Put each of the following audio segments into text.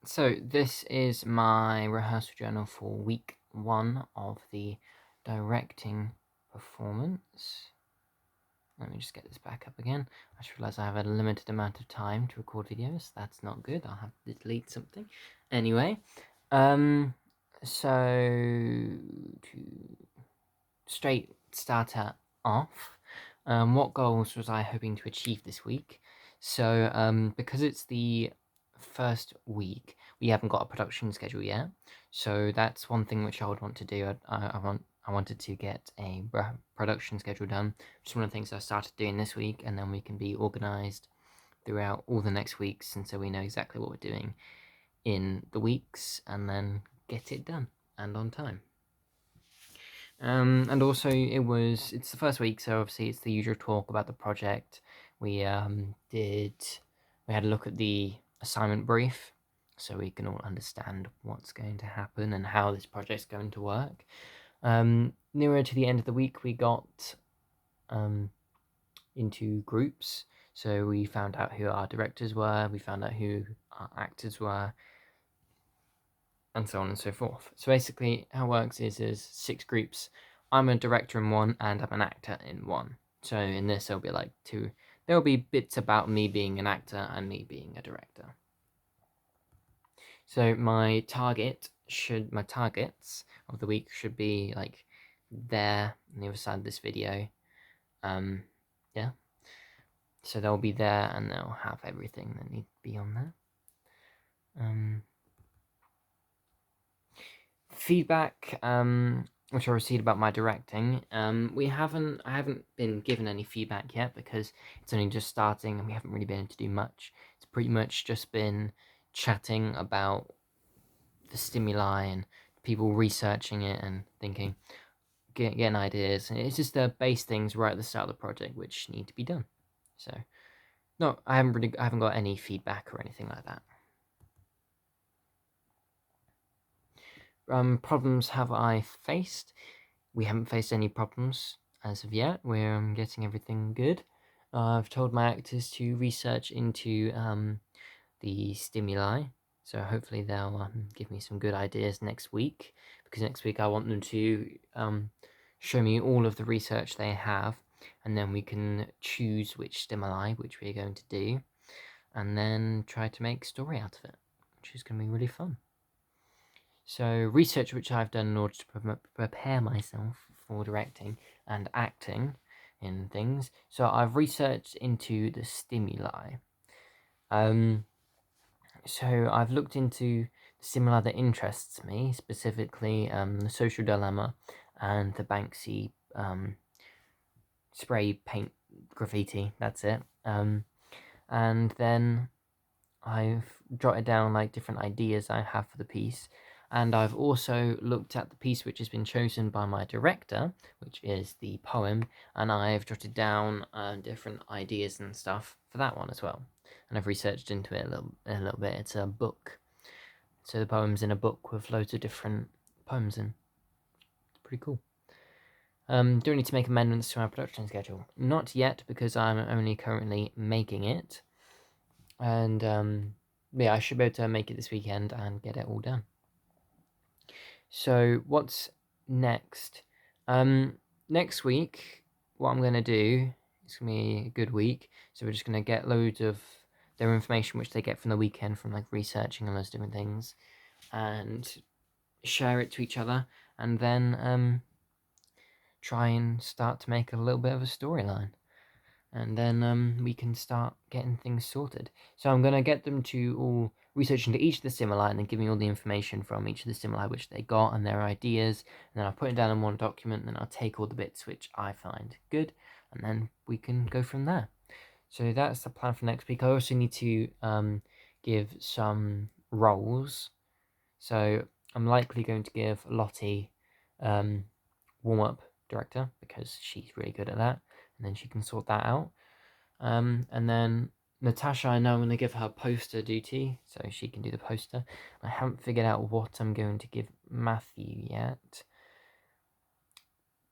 So this is my rehearsal journal for week 1 of the directing performance. Let me just get this back up again. I just realised I have a limited amount of time to record videos. That's not good. I'll have to delete something. Anyway, so to straight starter off, what goals was I hoping to achieve this week? So, because it's the first week, we haven't got a production schedule yet. So that's one thing which I would want to do. I wanted to get a production schedule done. Just one of the things I started doing this week, and then we can be organised throughout all the next weeks, and so we know exactly what we're doing in the weeks, and then get it done and on time. And also it's the first week, so obviously it's the usual talk about the project. We had a look at the assignment brief, so we can all understand what's going to happen and how this project's going to work. Nearer to the end of the week, we got into groups, so we found out who our directors were, we found out who our actors were, and so on and so forth. So basically, how it works is there's 6 groups. I'm a director in one, and I'm an actor in one. So in this, there'll be like 2. There'll be bits about me being an actor and me being a director. So my targets of the week should be like there on the other side of this video. Yeah. So they'll be there, and they'll have everything that need to be on there. Feedback which I received about my directing. I haven't been given any feedback yet because it's only just starting and we haven't really been able to do much. It's pretty much just been chatting about the stimuli and people researching it and thinking, getting ideas. And it's just the base things right at the start of the project which need to be done. So no, I haven't got any feedback or anything like that. Problems have I faced? We haven't faced any problems as of yet. We're getting everything good. I've told my actors to research into the stimuli, so hopefully they'll give me some good ideas next week, because next week I want them to show me all of the research they have, and then we can choose which stimuli which we're going to do, and then try to make story out of it, which is going to be really fun. So research which I've done in order to prepare myself for directing and acting in things. So I've researched into the stimuli. So I've looked into the stimuli that interests me, specifically the social dilemma and the Banksy spray paint graffiti. That's it. And then I've jotted down like different ideas I have for the piece, and I've also looked at the piece which has been chosen by my director, which is the poem, and I've jotted down different ideas and stuff for that one as well. And I've researched into it a little bit. It's a book, so the poem's in a book with loads of different poems in. It's pretty cool. Do I need to make amendments to my production schedule? Not yet, because I'm only currently making it. And yeah, I should be able to make it this weekend and get it all done. So what's next? Next week, what I'm gonna do, it's gonna be a good week. So we're just gonna get loads of their information which they get from the weekend from like researching and those different things, and share it to each other, and then try and start to make a little bit of a storyline. And then we can start getting things sorted. So I'm going to get them to all research into each of the stimuli and then give me all the information from each of the stimuli which they got and their ideas, and then I'll put it down in one document, and then I'll take all the bits which I find good, and then we can go from there. So that's the plan for next week. I also need to give some roles. So I'm likely going to give Lottie warm-up director, because she's really good at that, and then she can sort that out. And then Natasha, I know I'm going to give her poster duty, so she can do the poster. I haven't figured out what I'm going to give Matthew yet,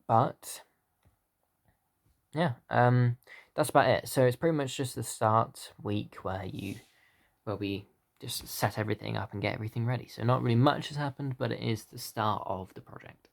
but yeah, that's about it. So it's pretty much just the start week where we just set everything up and get everything ready. So not really much has happened, but it is the start of the project.